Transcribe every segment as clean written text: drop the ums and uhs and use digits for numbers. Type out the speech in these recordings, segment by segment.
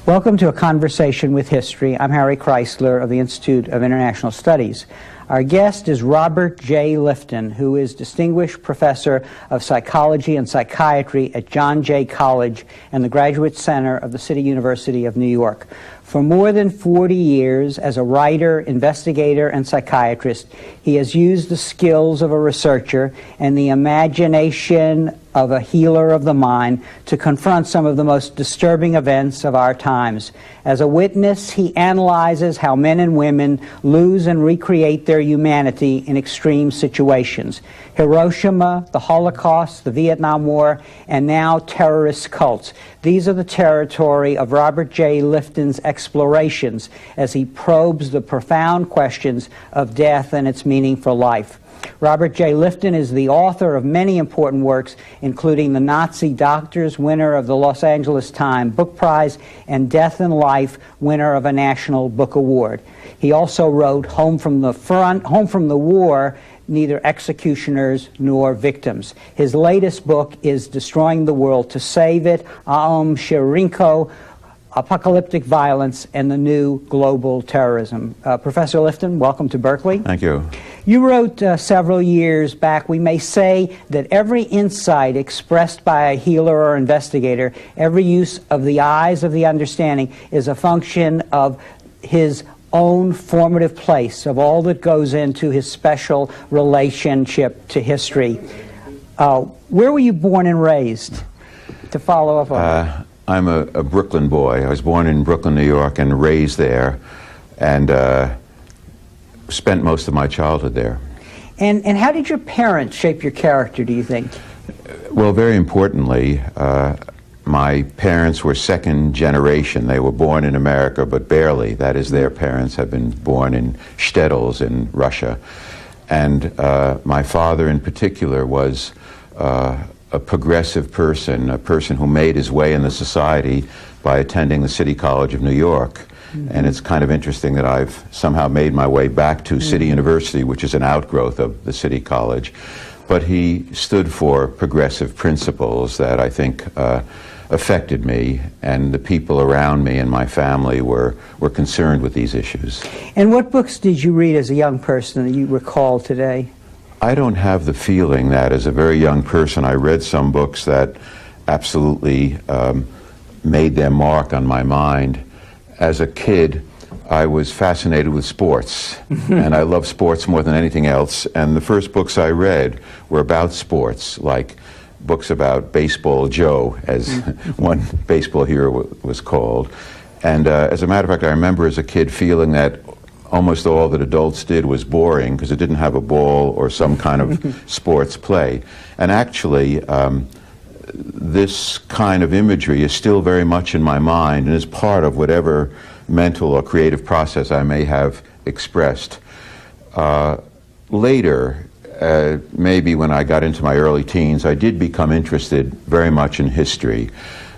Welcome to A Conversation with History. I'm Harry Chrysler of the Institute of International Studies. Our guest is Robert Jay Lifton, who is Distinguished Professor of Psychology and Psychiatry at John Jay College and the Graduate Center of the City University of New York. For more than 40 years, as a writer, investigator, and psychiatrist, he has used the skills of a researcher and the imagination of a healer of the mind to confront some of the most disturbing events of our times. As a witness, he analyzes how men and women lose and recreate their humanity in extreme situations. Hiroshima, the Holocaust, the Vietnam War, and now terrorist cults. These are the territory of Robert Jay Lifton's explorations as he probes the profound questions of death and its meaning for life. Robert Jay Lifton is the author of many important works, including The Nazi Doctors, winner of the Los Angeles Times Book Prize, and Death and Life, winner of a National Book Award. He also wrote Home from the War, Neither Executioners Nor Victims. His latest book is Destroying the World to Save It, Aum Shirinko, Apocalyptic Violence and the New Global Terrorism. Professor Lifton, welcome to Berkeley. Thank you. You wrote several years back, we may say that every insight expressed by a healer or investigator, every use of the eyes of the understanding is a function of his own formative place, of all that goes into his special relationship to history. Where were you born and raised? To follow up on that. I'm a Brooklyn boy. I was born in Brooklyn, New York, and raised there, and spent most of my childhood there. And how did your parents shape your character, do you think? Well, very importantly, my parents were second generation. They were born in America, but barely. That is, their parents had been born in shtetls in Russia. And my father in particular was a progressive person, a person who made his way in the society by attending the City College of New York. Mm-hmm. And it's kind of interesting that I've somehow made my way back to City University, which is an outgrowth of the City College. But he stood for progressive principles that I think affected me, and the people around me and my family were concerned with these issues. And what books did you read as a young person that you recall today? I don't have the feeling that as a very young person I read some books that absolutely made their mark on my mind. As a kid, I was fascinated with sports, and I love sports more than anything else, and the first books I read were about sports, like books about Baseball Joe, as one baseball hero was called. And as a matter of fact, I remember as a kid feeling that almost all that adults did was boring because it didn't have a ball or some kind of sports play. And actually, this kind of imagery is still very much in my mind and is part of whatever mental or creative process I may have expressed. Later, maybe when I got into my early teens, I did become interested very much in history.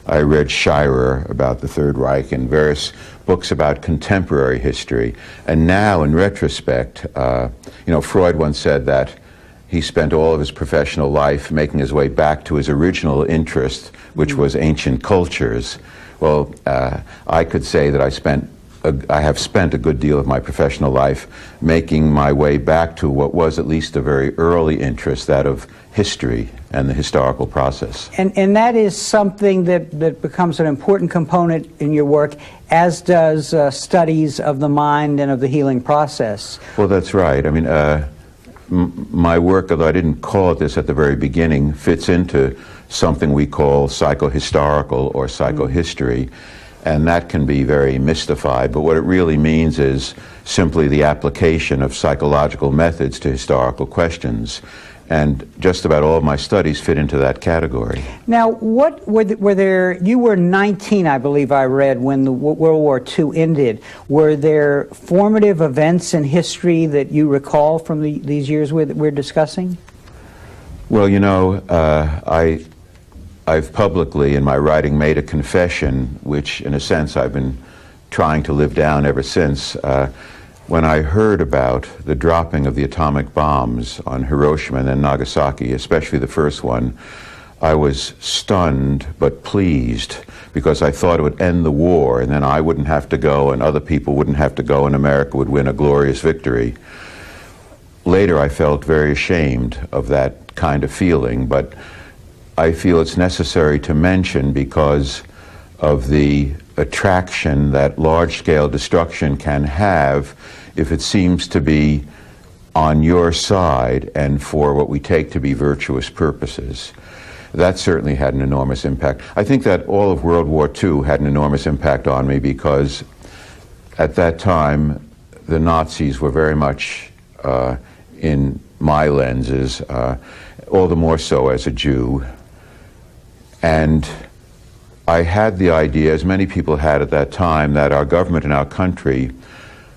I read Shirer about the Third Reich and various books about contemporary history. And now, in retrospect, Freud once said that he spent all of his professional life making his way back to his original interest, which was ancient cultures. Well, I could say that I have spent a good deal of my professional life making my way back to what was at least a very early interest, that of history and the historical process. And that is something that becomes an important component in your work, as does studies of the mind and of the healing process. Well, that's right. I mean, my work, although I didn't call it this at the very beginning, fits into something we call psychohistorical or psychohistory. And that can be very mystified, but what it really means is simply the application of psychological methods to historical questions. And just about all of my studies fit into that category. Now, what were there, you were 19, I believe I read, when the World War II ended. Were there formative events in history that you recall from these years we're discussing? Well, you know, I've publicly, in my writing, made a confession, which, in a sense, I've been trying to live down ever since. When I heard about the dropping of the atomic bombs on Hiroshima and then Nagasaki, especially the first one, I was stunned but pleased, because I thought it would end the war, and then I wouldn't have to go and other people wouldn't have to go, and America would win a glorious victory. Later I felt very ashamed of that kind of feeling, but I feel it's necessary to mention because of the attraction that large-scale destruction can have if it seems to be on your side and for what we take to be virtuous purposes. That certainly had an enormous impact. I think that all of World War II had an enormous impact on me because at that time the Nazis were very much in my lenses, all the more so as a Jew. And I had the idea, as many people had at that time, that our government and our country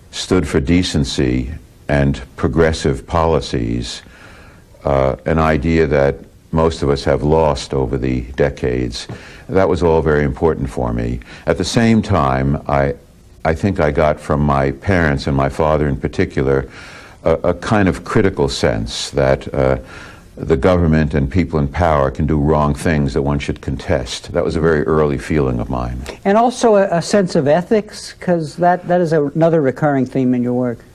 stood for decency and progressive policies, an idea that most of us have lost over the decades. That was all very important for me. At the same time, I think I got from my parents, and my father in particular, a kind of critical sense that the government and people in power can do wrong things that one should contest. That was a very early feeling of mine. And also a sense of ethics, because that is another recurring theme in your work.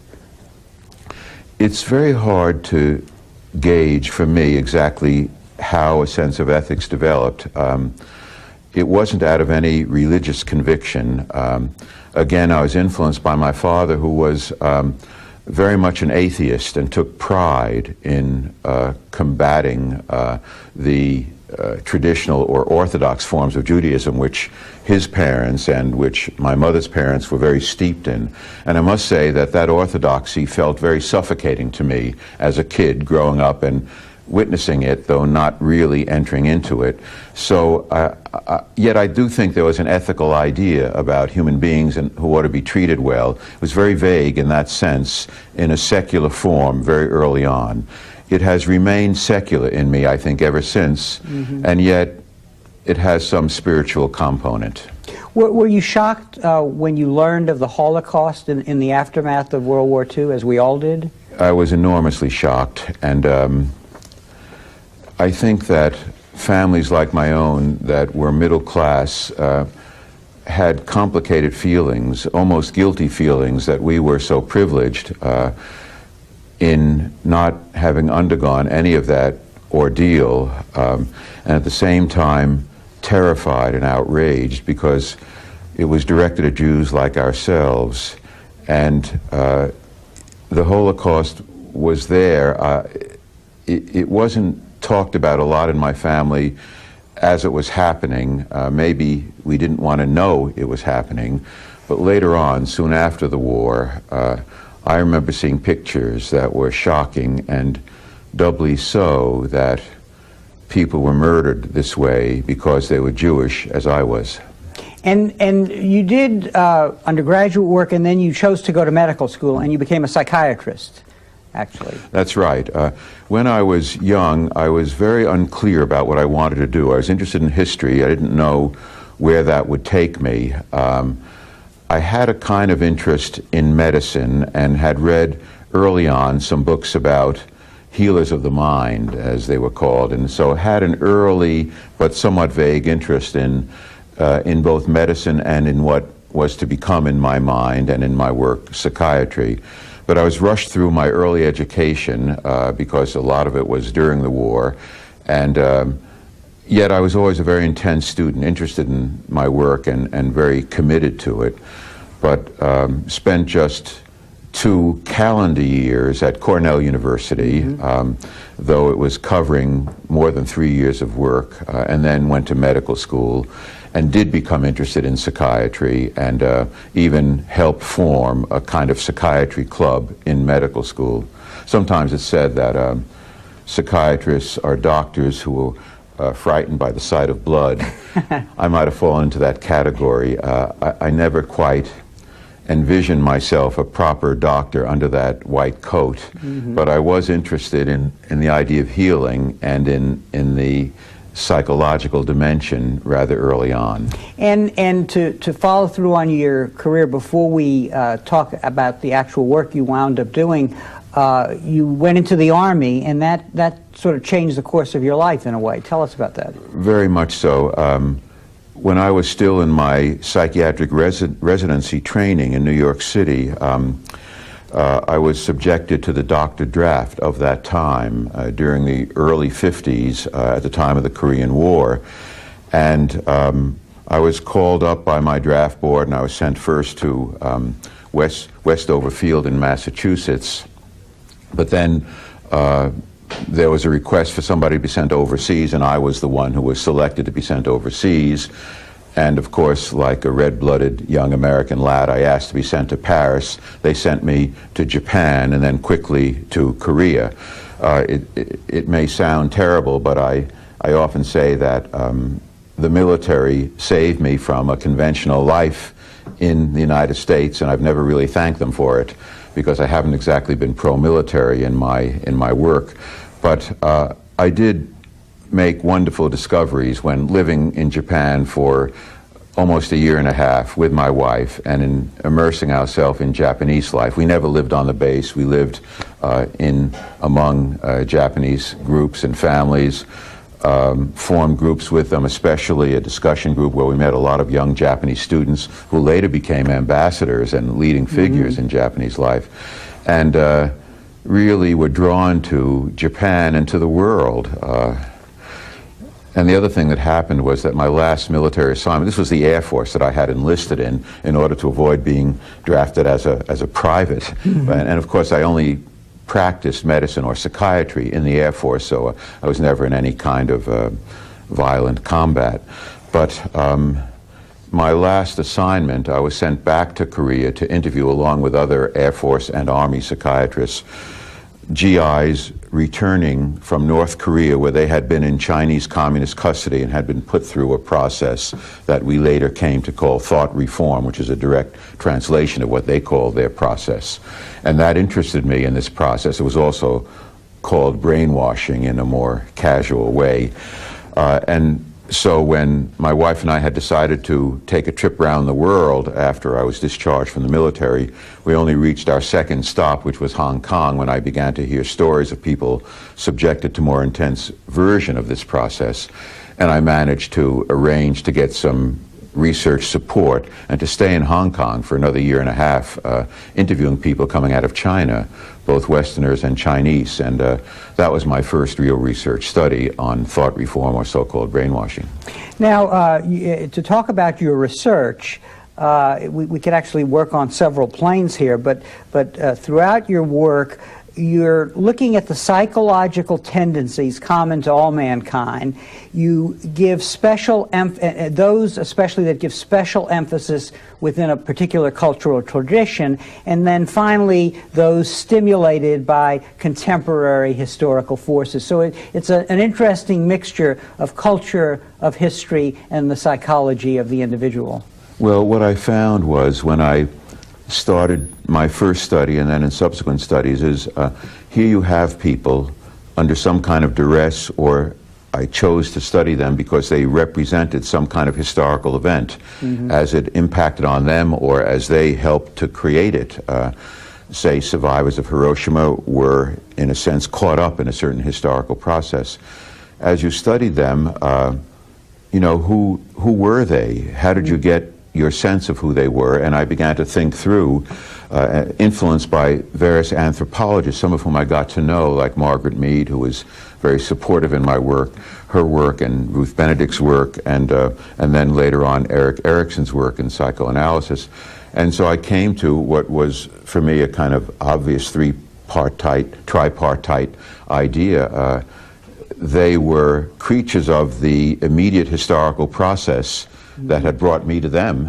It's very hard to gauge for me exactly how a sense of ethics developed. It wasn't out of any religious conviction. Again, I was influenced by my father, who was very much an atheist and took pride in combating the traditional or orthodox forms of Judaism, which his parents and which my mother's parents were very steeped in. And I must say that that orthodoxy felt very suffocating to me as a kid growing up and witnessing it, though not really entering into it. So, yet I do think there was an ethical idea about human beings and who ought to be treated well. It was very vague in that sense, in a secular form, very early on. It has remained secular in me, I think, ever since, and yet it has some spiritual component. Were you shocked when you learned of the Holocaust in the aftermath of World War II, as we all did? I was enormously shocked, and I think that families like my own that were middle class had complicated feelings, almost guilty feelings, that we were so privileged in not having undergone any of that ordeal, and at the same time terrified and outraged because it was directed at Jews like ourselves, and the Holocaust was there. It wasn't talked about a lot in my family as it was happening. Maybe we didn't want to know it was happening, but later on, soon after the war, I remember seeing pictures that were shocking, and doubly so that people were murdered this way because they were Jewish, as I was. And you did undergraduate work, and then you chose to go to medical school, and you became a psychiatrist, actually. That's right. When I was young, I was very unclear about what I wanted to do. I was interested in history. I didn't know where that would take me. I had a kind of interest in medicine and had read early on some books about healers of the mind, as they were called, and so had an early but somewhat vague interest in both medicine and in what was to become, in my mind and in my work, psychiatry. But I was rushed through my early education because a lot of it was during the war, and yet I was always a very intense student, interested in my work and very committed to it, but spent just 2 calendar years at Cornell University, though it was covering more than 3 years of work, and then went to medical school and did become interested in psychiatry and even helped form a kind of psychiatry club in medical school. Sometimes it's said that psychiatrists are doctors who are frightened by the sight of blood. I might have fallen into that category. I never quite envisioned myself a proper doctor under that white coat, but I was interested in the idea of healing and in the psychological dimension rather early on. And to follow through on your career, before we talk about the actual work you wound up doing, you went into the Army, and that sort of changed the course of your life in a way. Tell us about that. Very much so. When I was still in my psychiatric residency training in New York City, I was subjected to the doctor draft of that time during the early 50s, at the time of the Korean War. And I was called up by my draft board, and I was sent first to Westover Field in Massachusetts. But then there was a request for somebody to be sent overseas, and I was the one who was selected to be sent overseas. And of course, like a red-blooded young American lad, I asked to be sent to Paris. They sent me to Japan and then quickly to Korea. It may sound terrible, but I often say that the military saved me from a conventional life in the United States, and I've never really thanked them for it, because I haven't exactly been pro-military in my work. But I did make wonderful discoveries when living in Japan for almost a year and a half with my wife and in immersing ourselves in Japanese life. We never lived on the base. We lived among Japanese groups and families, formed groups with them, especially a discussion group where we met a lot of young Japanese students who later became ambassadors and leading figures in Japanese life, and really were drawn to Japan and to the world. And the other thing that happened was that my last military assignment, this was the Air Force that I had enlisted in order to avoid being drafted as a private. And of course I only practiced medicine or psychiatry in the Air Force, so I was never in any kind of violent combat. But my last assignment, I was sent back to Korea to interview, along with other Air Force and Army psychiatrists, GIs returning from North Korea, where they had been in Chinese communist custody and had been put through a process that we later came to call thought reform, which is a direct translation of what they call their process. And that interested me in this process. It was also called brainwashing in a more casual way. And so when my wife and I had decided to take a trip around the world after I was discharged from the military, we only reached our second stop, which was Hong Kong, when I began to hear stories of people subjected to more intense version of this process. And I managed to arrange to get some research support and to stay in Hong Kong for another year and a half, interviewing people coming out of China, both Westerners and Chinese, and that was my first real research study on thought reform, or so-called brainwashing. Now, to talk about your research, we could actually work on several planes here, but throughout your work, you're looking at the psychological tendencies common to all mankind. You give special those especially that give special emphasis within a particular cultural tradition, and then finally those stimulated by contemporary historical forces. So it's an interesting mixture of culture, of history, and the psychology of the individual. Well, what I found was, when I started my first study and then in subsequent studies, is here you have people under some kind of duress, or I chose to study them because they represented some kind of historical event as it impacted on them, or as they helped to create it. Say survivors of Hiroshima were in a sense caught up in a certain historical process. As you studied them, you know, who were they? How did you get your sense of who they were? And I began to think through, influenced by various anthropologists, some of whom I got to know, like Margaret Mead, who was very supportive in my work, her work, and Ruth Benedict's work, and then later on Erik Erikson's work in psychoanalysis. And so I came to what was for me a kind of obvious tripartite idea. They were creatures of the immediate historical process that had brought me to them,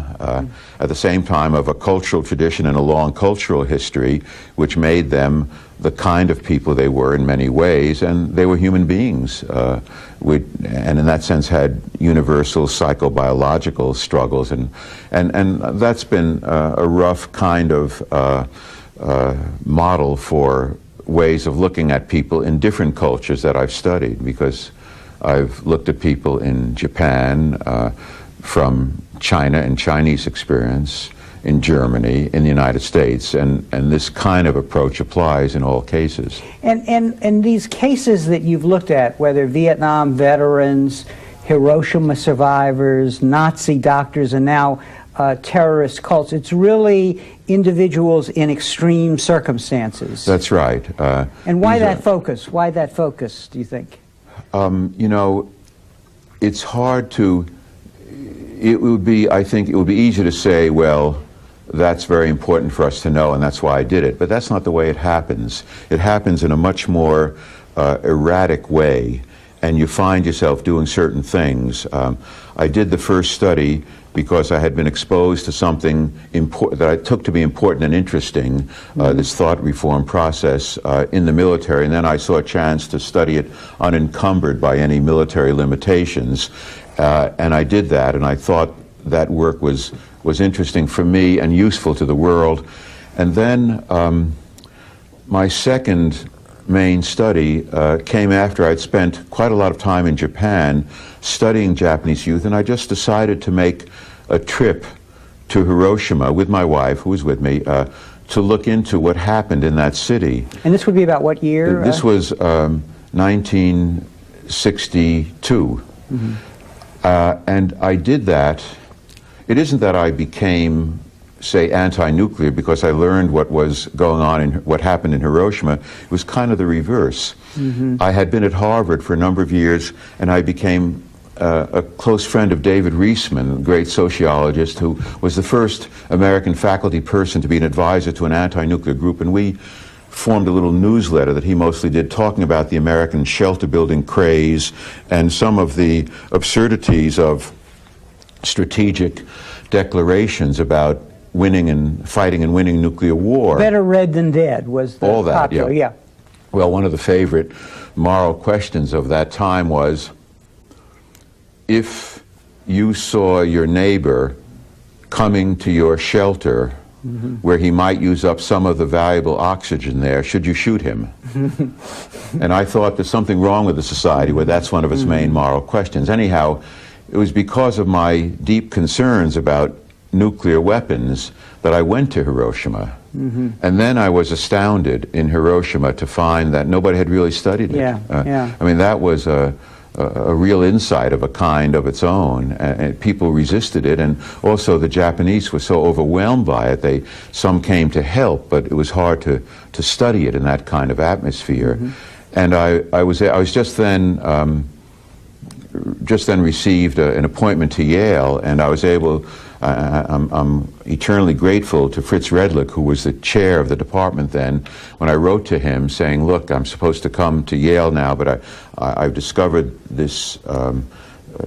at the same time of a cultural tradition and a long cultural history, which made them the kind of people they were in many ways, and they were human beings, and in that sense had universal psychobiological struggles, and that's been a rough kind of model for ways of looking at people in different cultures that I've studied, because I've looked at people in Japan, from China and Chinese experience, in Germany, in the United States, and this kind of approach applies in all cases. And these cases that you've looked at, whether Vietnam veterans, Hiroshima survivors, Nazi doctors, and now terrorist cults, it's really individuals in extreme circumstances. That's right. And why that focus? Why that focus, do you think? You know, it's hard to, I think it would be easy to say, well, that's very important for us to know, and that's why I did it. But that's not the way it happens. It happens in a much more erratic way, and you find yourself doing certain things. I did the first study because I had been exposed to something that I took to be important and interesting, this thought reform process in the military, and then I saw a chance to study it unencumbered by any military limitations, and I did that, and I thought that work was interesting for me and useful to the world. And then my second main study came after I'd spent quite a lot of time in Japan studying Japanese youth, and I just decided to make a trip to Hiroshima with my wife, who was with me, to look into what happened in that city. And this would be about what year? This was 1962. Mm-hmm. And I did that. It isn't that I became, say, anti-nuclear because I learned what was going on and what happened in Hiroshima. It was kind of the reverse. Mm-hmm. I had been at Harvard for a number of years, and I became a close friend of David Reisman, a great sociologist, who was the first American faculty person to be an advisor to an anti-nuclear group, and we formed a little newsletter that he mostly did, talking about the American shelter-building craze and some of the absurdities of strategic declarations about winning and fighting and winning nuclear war. Better read than dead was the all that, popular, yeah. Well, one of the favorite moral questions of that time was, if you saw your neighbor coming to your shelter where he might use up some of the valuable oxygen there, should you shoot him? And I thought there's something wrong with the society where that's one of its main moral questions. Anyhow, it was because of my deep concerns about nuclear weapons that I went to Hiroshima. And then I was astounded in Hiroshima to find that nobody had really studied it. I mean, that was a real insight of a kind of its own, and people resisted it, and also the Japanese were so overwhelmed by it. Some came to help, but it was hard to study it in that kind of atmosphere. And I was just then received an appointment to Yale, and I was able. I'm eternally grateful to Fritz Redlich, who was the chair of the department then, when I wrote to him saying, look, I'm supposed to come to Yale now, but I've discovered this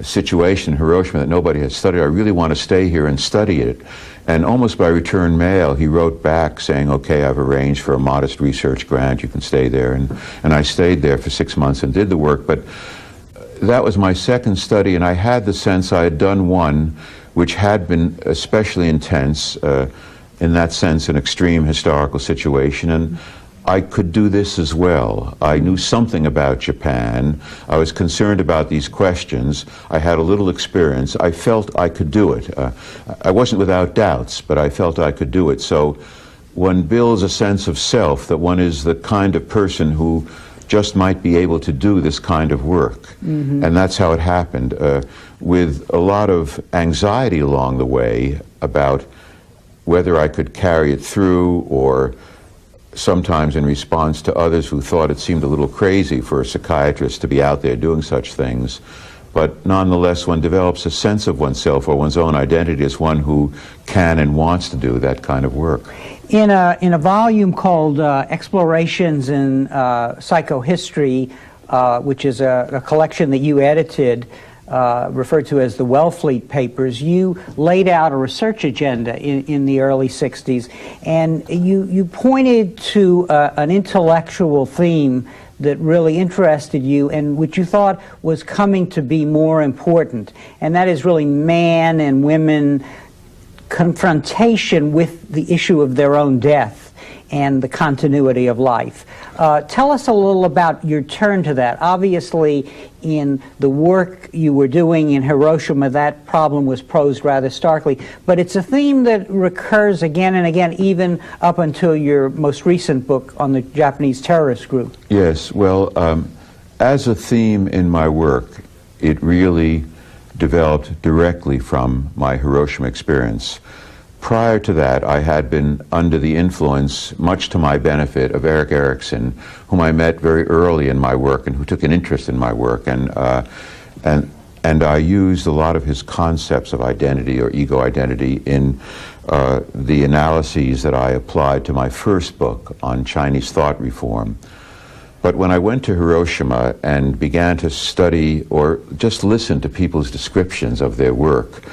situation in Hiroshima that nobody has studied. I really want to stay here and study it. And almost by return mail, he wrote back saying, okay, I've arranged for a modest research grant, you can stay there. And I stayed there for 6 months and did the work. But that was my second study, and I had the sense I had done one which had been especially intense, in that sense, an extreme historical situation, and I could do this as well. I knew something about Japan. I was concerned about these questions. I had a little experience. I felt I could do it. I wasn't without doubts, but I felt I could do it. So one builds a sense of self, that one is the kind of person who just might be able to do this kind of work. And that's how it happened, with a lot of anxiety along the way about whether I could carry it through, or sometimes in response to others who thought it seemed a little crazy for a psychiatrist to be out there doing such things. But nonetheless, one develops a sense of oneself or one's own identity as one who can and wants to do that kind of work. In a volume called Explorations in Psychohistory, which is a collection that you edited, referred to as the Wellfleet Papers, you laid out a research agenda in the early 60s, and you pointed to an intellectual theme that really interested you and which you thought was coming to be more important, and that is really man and women confrontation with the issue of their own death. and the continuity of life. Tell us a little about your turn to that. Obviously, in the work you were doing in Hiroshima, that problem was posed rather starkly, but it's a theme that recurs again and again, even up until your most recent book on the Japanese terrorist group. Yes, well, as a theme in my work, it really developed directly from my Hiroshima experience. Prior to that, I had been under the influence, much to my benefit, of Erik Erikson, whom I met very early in my work and who took an interest in my work. And I used a lot of his concepts of identity or ego identity in the analyses that I applied to my first book on Chinese thought reform. But when I went to Hiroshima and began to study or just listen to people's descriptions of their work,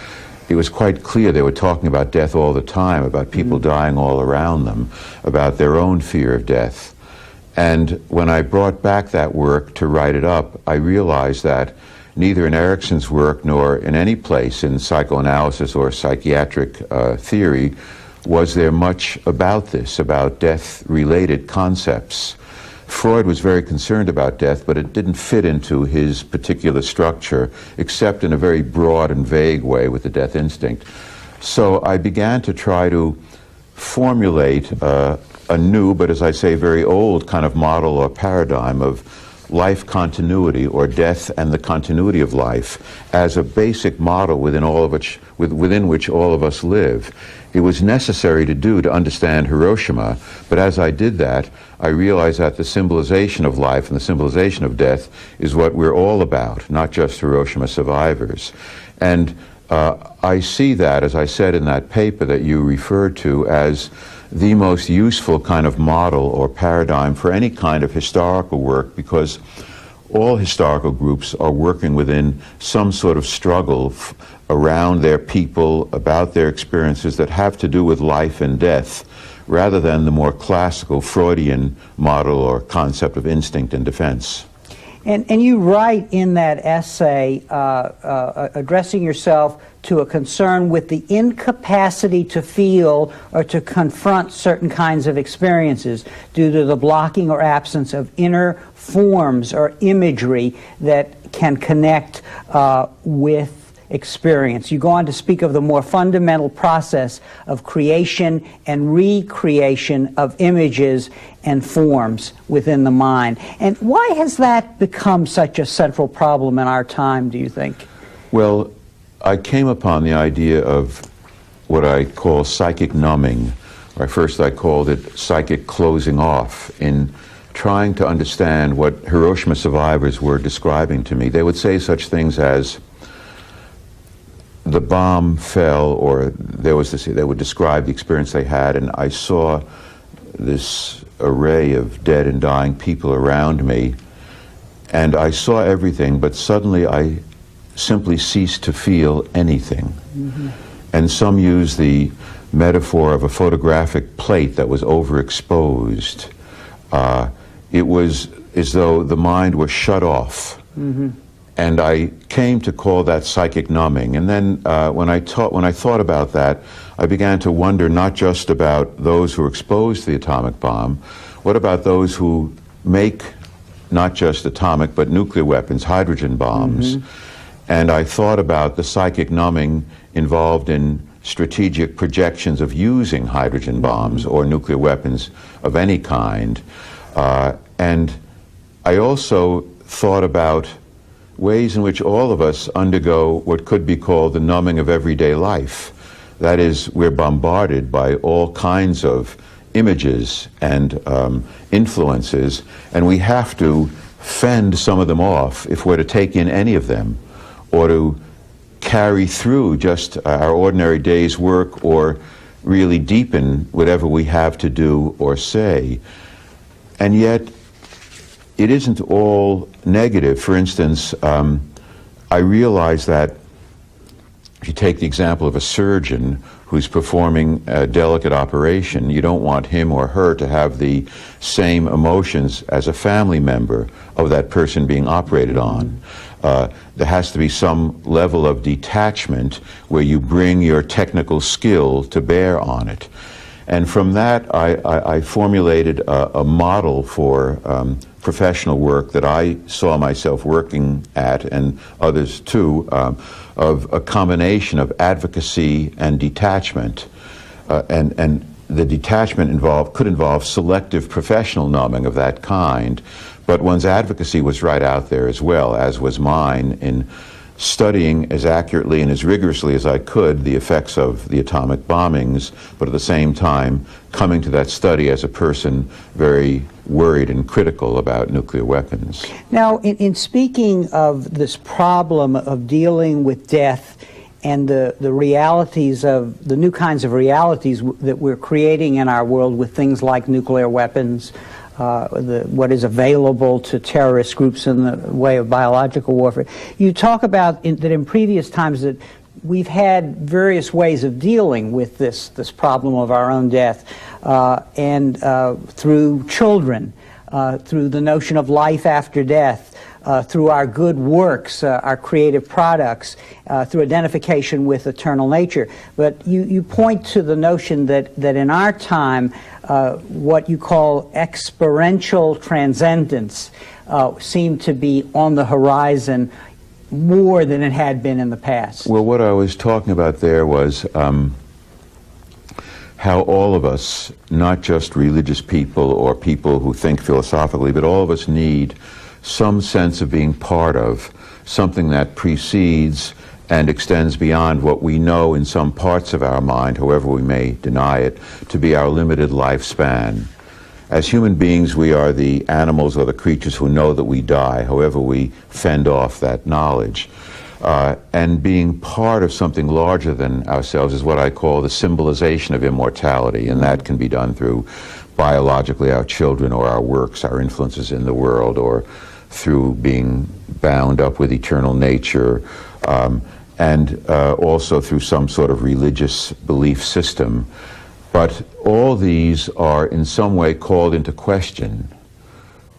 it was quite clear they were talking about death all the time, about people dying all around them, about their own fear of death. And when I brought back that work to write it up, I realized that neither in Erikson's work nor in any place in psychoanalysis or psychiatric theory was there much about this, about death-related concepts. Freud was very concerned about death, but it didn't fit into his particular structure, except in a very broad and vague way with the death instinct. So I began to try to formulate a new, but as I say, very old kind of model or paradigm of life continuity, or death and the continuity of life, as a basic model within which all of us live. It was necessary to do to understand Hiroshima, but as I did that, I realized that the symbolization of life and the symbolization of death is what we're all about, not just Hiroshima survivors. And I see that, as I said in that paper that you referred to, as the most useful kind of model or paradigm for any kind of historical work, because all historical groups are working within some sort of struggle around their people, about their experiences that have to do with life and death, rather than the more classical Freudian model or concept of instinct and defense. And you write in that essay, addressing yourself to a concern with the incapacity to feel or to confront certain kinds of experiences due to the blocking or absence of inner forms or imagery that can connect with experience. You go on to speak of the more fundamental process of creation and recreation of images and forms within the mind. And why has that become such a central problem in our time, do you think? Well, I came upon the idea of what I call psychic numbing, or first I called it psychic closing off, in trying to understand what Hiroshima survivors were describing to me. They would say such things as, the bomb fell, or there was this, they would describe the experience they had, and I saw this array of dead and dying people around me, and I saw everything, but suddenly I simply ceased to feel anything. Mm-hmm. And some use the metaphor of a photographic plate that was overexposed. It was as though the mind was shut off. Mm-hmm. And I came to call that psychic numbing. And then when I thought about that, I began to wonder not just about those who are exposed to the atomic bomb, what about those who make not just atomic but nuclear weapons, hydrogen bombs? Mm-hmm. And I thought about the psychic numbing involved in strategic projections of using hydrogen bombs or nuclear weapons of any kind. And I also thought about ways in which all of us undergo what could be called the numbing of everyday life. That is, we're bombarded by all kinds of images and influences, and we have to fend some of them off if we're to take in any of them, or to carry through just our ordinary day's work, or really deepen whatever we have to do or say. And yet, it isn't all negative. For instance, I realize that if you take the example of a surgeon who's performing a delicate operation, you don't want him or her to have the same emotions as a family member of that person being operated on. There has to be some level of detachment where you bring your technical skill to bear on it. And from that, I formulated a model for professional work that I saw myself working at, and others too, of a combination of advocacy and detachment. And the detachment could involve selective professional numbing of that kind, but one's advocacy was right out there as well, as was mine, in studying as accurately and as rigorously as I could the effects of the atomic bombings, but at the same time coming to that study as a person very worried and critical about nuclear weapons. Now, in speaking of this problem of dealing with death and the realities of the new kinds of realities that we're creating in our world with things like nuclear weapons, what is available to terrorist groups in the way of biological warfare. You talk about that in previous times that we've had various ways of dealing with this problem of our own death, and through children, through the notion of life after death, through our good works, our creative products, through identification with eternal nature. But you point to the notion that in our time, what you call experiential transcendence seemed to be on the horizon more than it had been in the past. Well, what I was talking about there was how all of us, not just religious people or people who think philosophically, but all of us need some sense of being part of something that precedes and extends beyond what we know in some parts of our mind, however we may deny it, to be our limited lifespan. As human beings, we are the animals or the creatures who know that we die, however we fend off that knowledge. And being part of something larger than ourselves is what I call the symbolization of immortality, and that can be done through biologically our children or our works, our influences in the world, or through being bound up with eternal nature, and also through some sort of religious belief system. But all these are in some way called into question,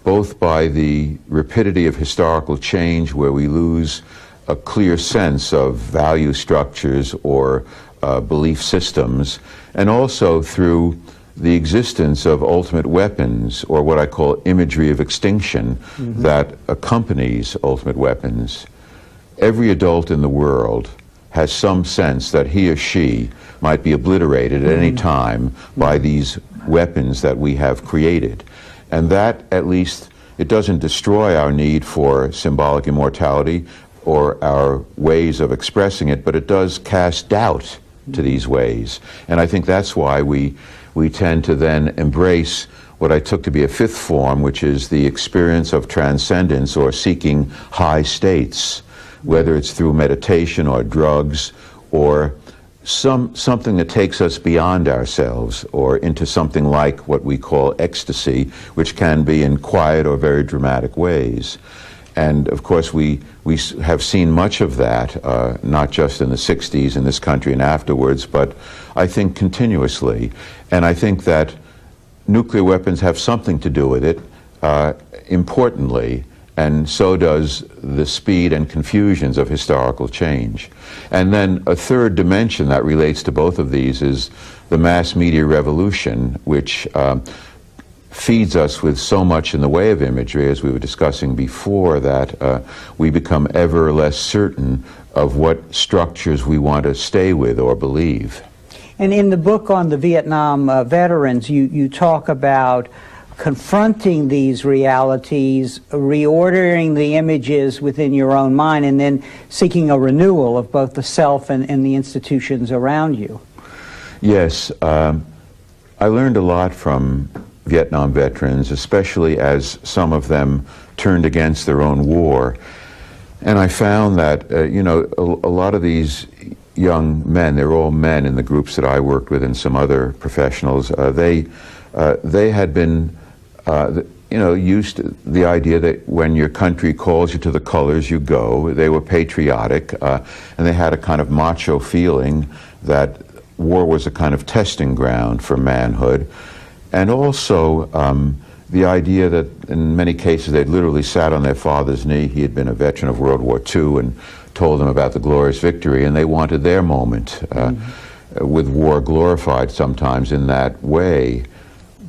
both by the rapidity of historical change, where we lose a clear sense of value structures or belief systems, and also through the existence of ultimate weapons, or what I call imagery of extinction, that accompanies ultimate weapons. Every adult in the world has some sense that he or she might be obliterated at any time by these weapons that we have created. And that, at least, it doesn't destroy our need for symbolic immortality or our ways of expressing it, but it does cast doubt to these ways. And I think that's why we tend to then embrace what I took to be a fifth form, which is the experience of transcendence or seeking high states, whether it's through meditation or drugs or something that takes us beyond ourselves or into something like what we call ecstasy, which can be in quiet or very dramatic ways. And of course we have seen much of that, not just in the 60s in this country and afterwards, but I think continuously. And I think that nuclear weapons have something to do with it, importantly, and so does the speed and confusions of historical change. And then a third dimension that relates to both of these is the mass media revolution, which feeds us with so much in the way of imagery, as we were discussing before, that we become ever less certain of what structures we want to stay with or believe. And in the book on the Vietnam veterans, you talk about confronting these realities, reordering the images within your own mind, and then seeking a renewal of both the self and the institutions around you. Yes, I learned a lot from Vietnam veterans, especially as some of them turned against their own war. And I found that, you know, a lot of these young men, they're all men in the groups that I worked with and some other professionals, they had been you know, used to the idea that when your country calls you to the colors, you go. They were patriotic, and they had a kind of macho feeling that war was a kind of testing ground for manhood. And also the idea that in many cases they'd literally sat on their father's knee. He had been a veteran of World War II and told them about the glorious victory, and they wanted their moment. with war glorified sometimes in that way.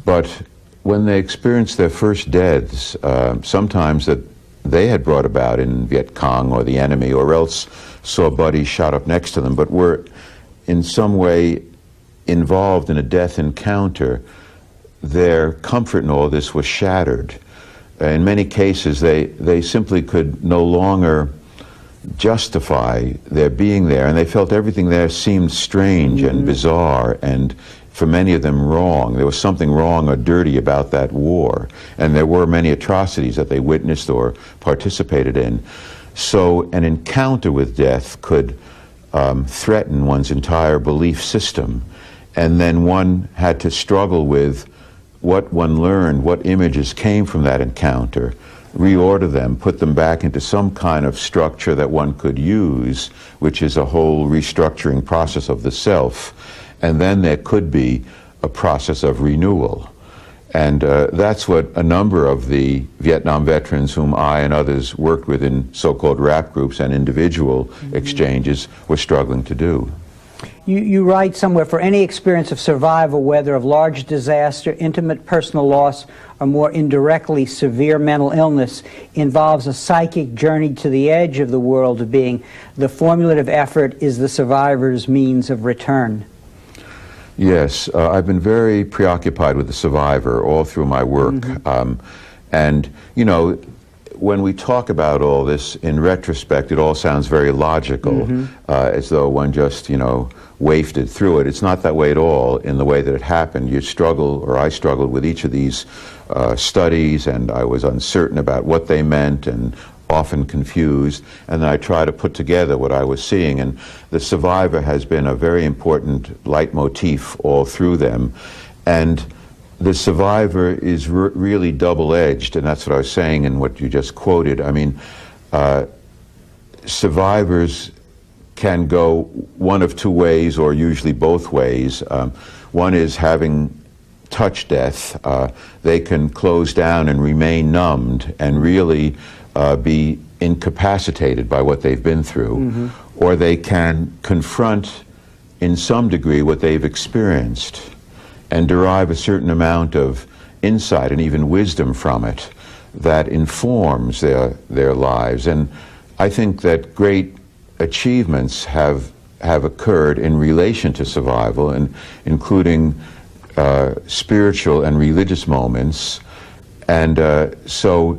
But when they experienced their first deaths, sometimes that they had brought about in Viet Cong or the enemy, or else saw buddies shot up next to them, but were in some way involved in a death encounter, their comfort in all this was shattered. In many cases, they simply could no longer justify their being there, and they felt everything there seemed strange and bizarre, and for many of them wrong. There was something wrong or dirty about that war, and there were many atrocities that they witnessed or participated in. So an encounter with death could threaten one's entire belief system, and then one had to struggle with what one learned, what images came from that encounter, reorder them, put them back into some kind of structure that one could use, which is a whole restructuring process of the self. And then there could be a process of renewal. And that's what a number of the Vietnam veterans whom I and others worked with in so-called rap groups and individual exchanges were struggling to do. You write somewhere, for any experience of survival, whether of large disaster, intimate personal loss, or more indirectly severe mental illness, involves a psychic journey to the edge of the world of being. The formulative effort is the survivor's means of return. Yes, I've been very preoccupied with the survivor all through my work. And, you know, when we talk about all this, in retrospect, it all sounds very logical, as though one just, you know, wafted through it. It's not that way at all in the way that it happened. You struggle, or I struggled with each of these studies, and I was uncertain about what they meant and often confused, and then I try to put together what I was seeing, and the survivor has been a very important leitmotif all through them. And the survivor is really double-edged, and that's what I was saying in what you just quoted. I mean, survivors can go one of two ways, or usually both ways. One is having touched death. They can close down and remain numbed and really be incapacitated by what they've been through, or they can confront in some degree what they've experienced and derive a certain amount of insight and even wisdom from it that informs their lives. And I think that great achievements have occurred in relation to survival, and including spiritual and religious moments. And so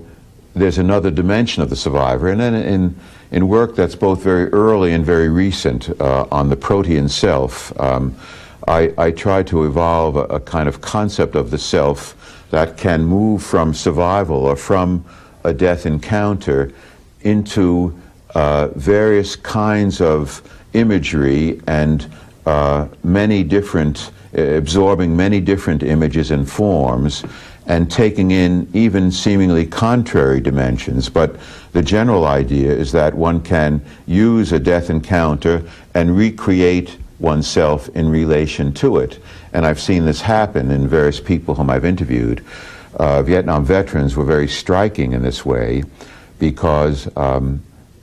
there's another dimension of the survivor. And then in work that's both very early and very recent on the protean self, I try to evolve a kind of concept of the self that can move from survival or from a death encounter into various kinds of imagery and absorbing many different images and forms, and taking in even seemingly contrary dimensions. But the general idea is that one can use a death encounter and recreate oneself in relation to it. And I've seen this happen in various people whom I've interviewed. Vietnam veterans were very striking in this way, because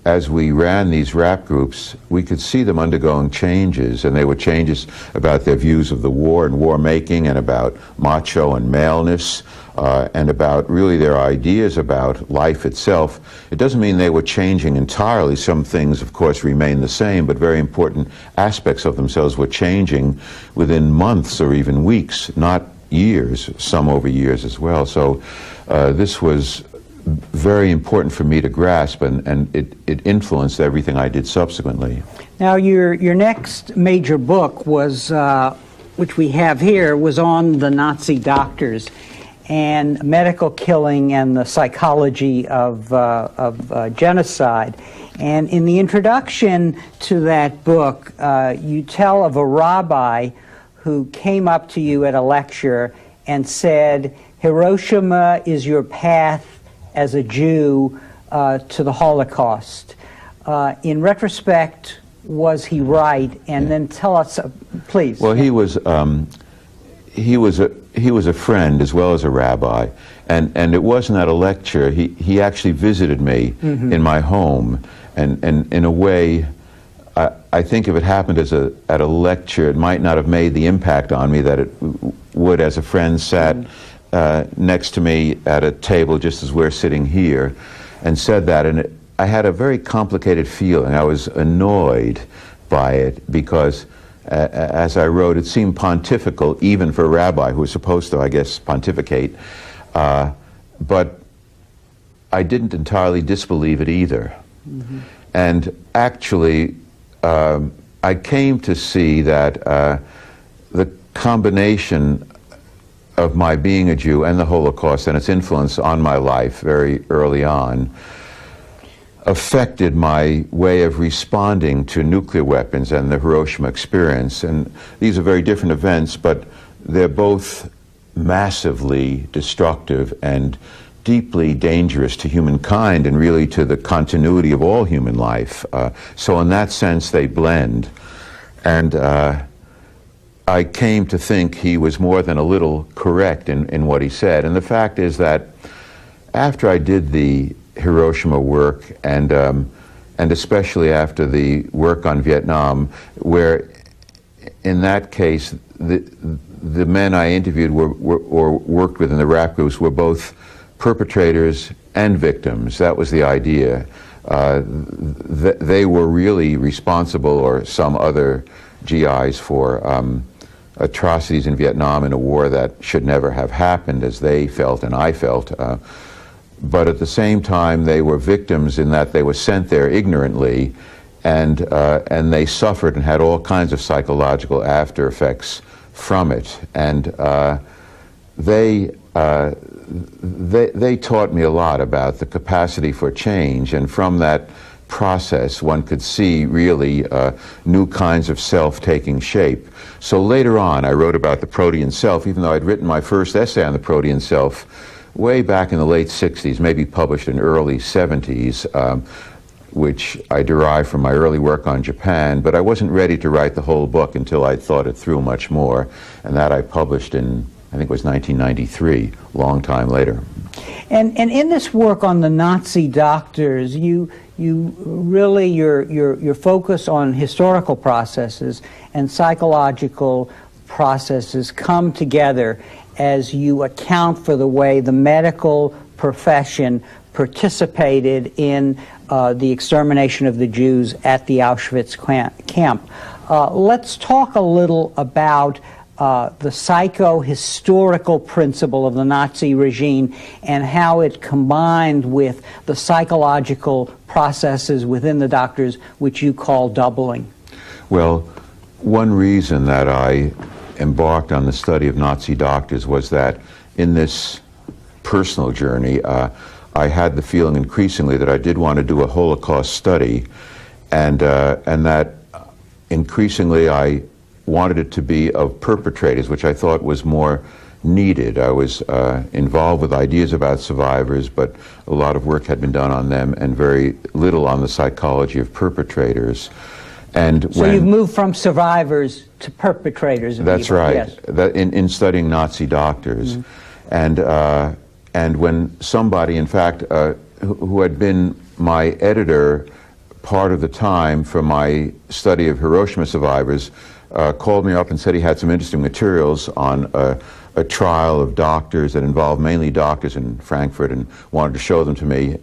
as we ran these rap groups, we could see them undergoing changes, and they were changes about their views of the war and war making, and about macho and maleness, and about really their ideas about life itself. It doesn't mean they were changing entirely. Some things, of course, remain the same, but very important aspects of themselves were changing within months or even weeks, not years, some over years as well. So this was very important for me to grasp, and it influenced everything I did subsequently. Now, your next major book was, which we have here, was on the Nazi doctors and medical killing and the psychology of genocide. And in the introduction to that book, you tell of a rabbi who came up to you at a lecture and said, "Hiroshima is your path as a Jew to the Holocaust." In retrospect, was he right? And then tell us, please. Well, he was a friend as well as a rabbi, and it wasn't at a lecture. He actually visited me in my home, and in a way, I think if it happened at a lecture, it might not have made the impact on me that it would as a friend sat next to me at a table just as we're sitting here and said that. And I had a very complicated feeling. I was annoyed by it because, as I wrote, it seemed pontifical, even for a rabbi who was supposed to, I guess, pontificate. But I didn't entirely disbelieve it either. Mm-hmm. And actually, I came to see that the combination of my being a Jew and the Holocaust and its influence on my life very early on affected my way of responding to nuclear weapons and the Hiroshima experience. And these are very different events, but they're both massively destructive and deeply dangerous to humankind and really to the continuity of all human life. So in that sense, they blend. And I came to think he was more than a little correct in what he said. And the fact is that after I did the Hiroshima work, and especially after the work on Vietnam, where in that case the men I interviewed or worked with in the rap groups were both perpetrators and victims. That was the idea. They were really responsible, or some other GIs, for atrocities in Vietnam in a war that should never have happened, as they felt and I felt. But at the same time, they were victims in that they were sent there ignorantly, and they suffered and had all kinds of psychological after effects from it. And they taught me a lot about the capacity for change, and from that process one could see really new kinds of self taking shape. So later on I wrote about the protean self, even though I'd written my first essay on the protean self way back in the late 60s, maybe published in early 70s, which I derived from my early work on Japan, but I wasn't ready to write the whole book until I'd thought it through much more, and that I published in, I think it was 1993, a long time later. And in this work on the Nazi doctors, you really, your focus on historical processes and psychological processes come together as you account for the way the medical profession participated in the extermination of the Jews at the Auschwitz camp. Let's talk a little about the psycho-historical principle of the Nazi regime and how it combined with the psychological processes within the doctors, which you call doubling. Well, one reason that I embarked on the study of Nazi doctors was that in this personal journey, I had the feeling increasingly that I did want to do a Holocaust study, and that increasingly I wanted it to be of perpetrators, which I thought was more needed. I was involved with ideas about survivors, but a lot of work had been done on them and very little on the psychology of perpetrators. And so you've moved from survivors to perpetrators. That's right. Yes. That in studying Nazi doctors. Mm-hmm. And when somebody, in fact, who had been my editor part of the time for my study of Hiroshima survivors, called me up and said he had some interesting materials on a trial of doctors that involved mainly doctors in Frankfurt, and wanted to show them to me.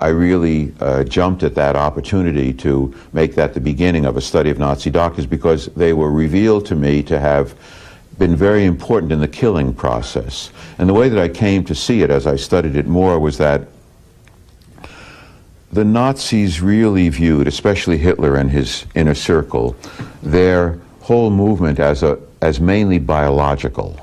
I really jumped at that opportunity to make that the beginning of a study of Nazi doctors, because they were revealed to me to have been very important in the killing process. And the way that I came to see it as I studied it more was that the Nazis really viewed, especially Hitler and his inner circle, their whole movement as mainly biological.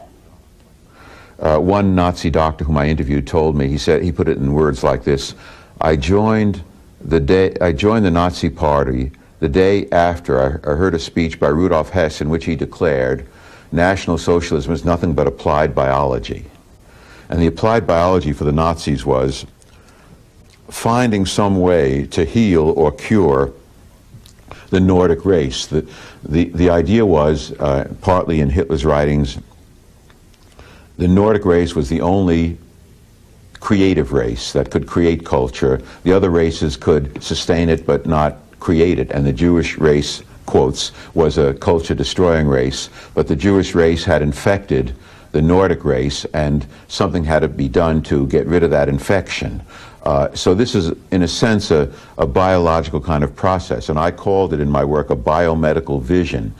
One Nazi doctor whom I interviewed told me, he put it in words like this: I joined the Nazi Party the day after I heard a speech by Rudolf Hess in which he declared National Socialism is nothing but applied biology. And the applied biology for the Nazis was finding some way to heal or cure the Nordic race. The idea was, partly in Hitler's writings, the Nordic race was the only creative race that could create culture. The other races could sustain it but not created, and the Jewish race, quotes, was a culture-destroying race, but the Jewish race had infected the Nordic race, and something had to be done to get rid of that infection. So this is, in a sense, a biological kind of process, and I called it in my work a biomedical vision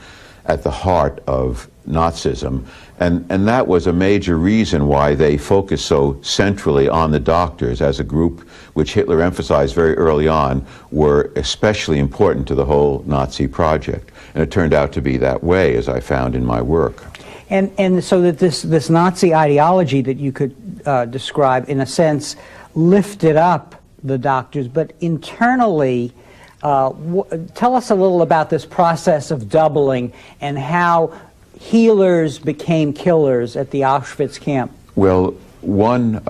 at the heart of Nazism, and that was a major reason why they focused so centrally on the doctors as a group which Hitler emphasized very early on were especially important to the whole Nazi project. And it turned out to be that way, as I found in my work. And so that this Nazi ideology that you could describe, in a sense, lifted up the doctors, but internally, tell us a little about this process of doubling and how healers became killers at the Auschwitz camp. Well, one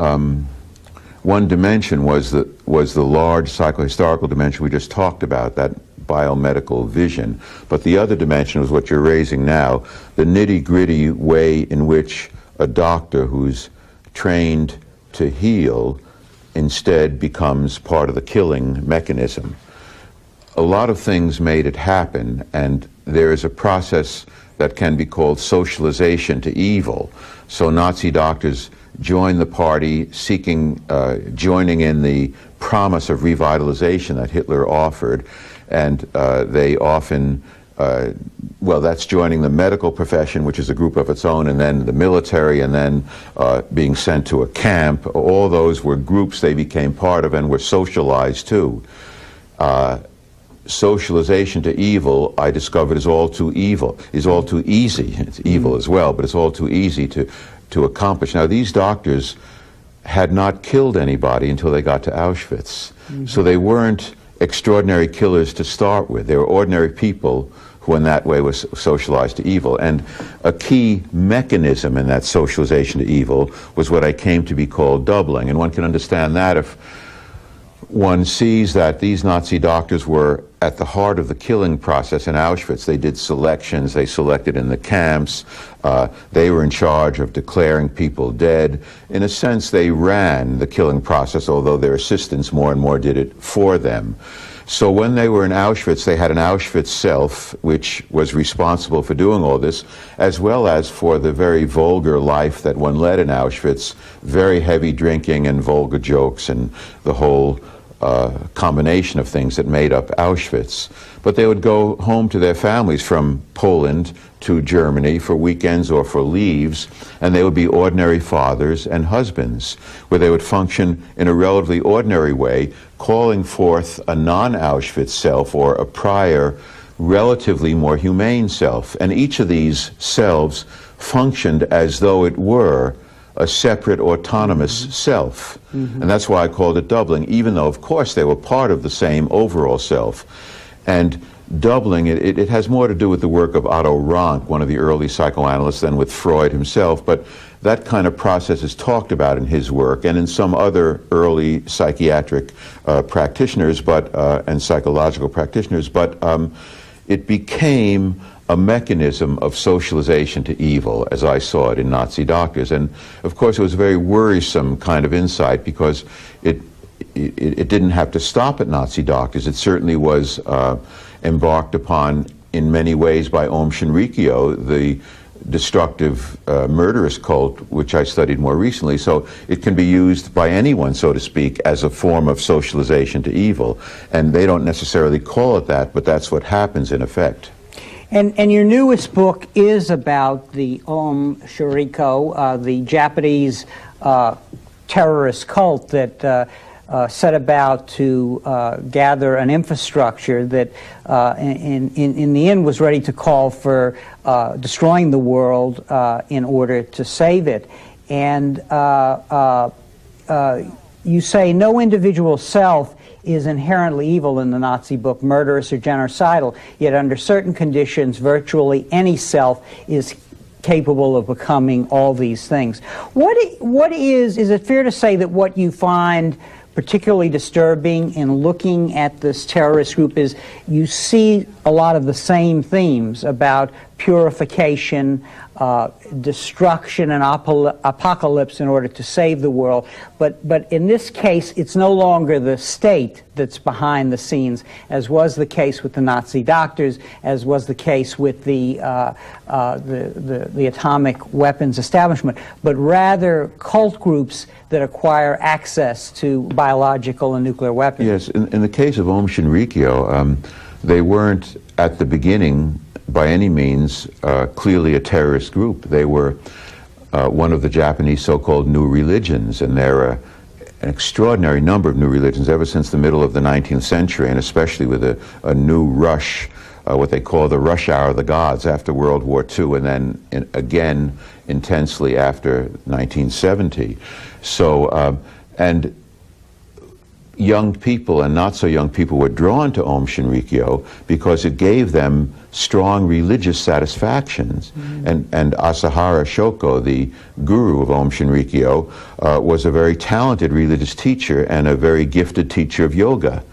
dimension was the large psychohistorical dimension we just talked about, that biomedical vision. But the other dimension was what you're raising now, the nitty-gritty way in which a doctor who's trained to heal instead becomes part of the killing mechanism. A lot of things made it happen, and there is a process that can be called socialization to evil. So Nazi doctors joined the party seeking, joining in the promise of revitalization that Hitler offered, and they often, well, that's joining the medical profession, which is a group of its own, and then the military, and then being sent to a camp. All those were groups they became part of and were socialized to. Socialization to evil, I discovered, is all too evil, is all too easy. It's evil as well, but it's all too easy to accomplish. Now, these doctors had not killed anybody until they got to Auschwitz. So they weren't extraordinary killers to start with. They were ordinary people who in that way was socialized to evil. And a key mechanism in that socialization to evil was what I came to be called doubling. And one can understand that if one sees that these Nazi doctors were at the heart of the killing process in Auschwitz. They did selections, they selected in the camps, they were in charge of declaring people dead. In a sense, they ran the killing process, although their assistants more and more did it for them. So when they were in Auschwitz, they had an Auschwitz self, which was responsible for doing all this, as well as for the very vulgar life that one led in Auschwitz, very heavy drinking and vulgar jokes and the whole combination of things that made up Auschwitz. But they would go home to their families from Poland to Germany for weekends or for leaves, and they would be ordinary fathers and husbands, where they would function in a relatively ordinary way, calling forth a non-Auschwitz self or a prior, relatively more humane self. And each of these selves functioned as though it were a separate autonomous self. And that's why I called it doubling, even though, of course, they were part of the same overall self. And doubling, it has more to do with the work of Otto Rank, one of the early psychoanalysts, than with Freud himself. But that kind of process is talked about in his work and in some other early psychiatric practitioners, and psychological practitioners. But it became a mechanism of socialization to evil, as I saw it in Nazi doctors. And of course, it was a very worrisome kind of insight, because it didn't have to stop at Nazi doctors. It certainly was embarked upon in many ways by Aum Shinrikyo, the destructive murderous cult, which I studied more recently. So it can be used by anyone, so to speak, as a form of socialization to evil. And they don't necessarily call it that, but that's what happens in effect. And your newest book is about the Aum Shinrikyo, the Japanese terrorist cult that set about to gather an infrastructure that in the end was ready to call for destroying the world in order to save it. And you say no individual self is inherently evil in the Nazi book, murderous or genocidal, yet under certain conditions, virtually any self is capable of becoming all these things. What is it fair to say that what you find particularly disturbing in looking at this terrorist group is you see a lot of the same themes about purification, destruction, and apocalypse in order to save the world. But in this case, it's no longer the state that's behind the scenes, as was the case with the Nazi doctors, as was the case with the atomic weapons establishment, but rather cult groups that acquire access to biological and nuclear weapons. Yes, in the case of Aum Shinrikyo, they weren't at the beginning by any means clearly a terrorist group. They were one of the Japanese so-called new religions, and there are an extraordinary number of new religions ever since the middle of the 19th century, and especially with a new rush, what they call the rush hour of the gods after World War II, and then again intensely after 1970. So, and young people and not so young people were drawn to Aum Shinrikyo because it gave them strong religious satisfactions. And Asahara Shoko, the guru of Aum Shinrikyo, was a very talented religious teacher and a very gifted teacher of yoga,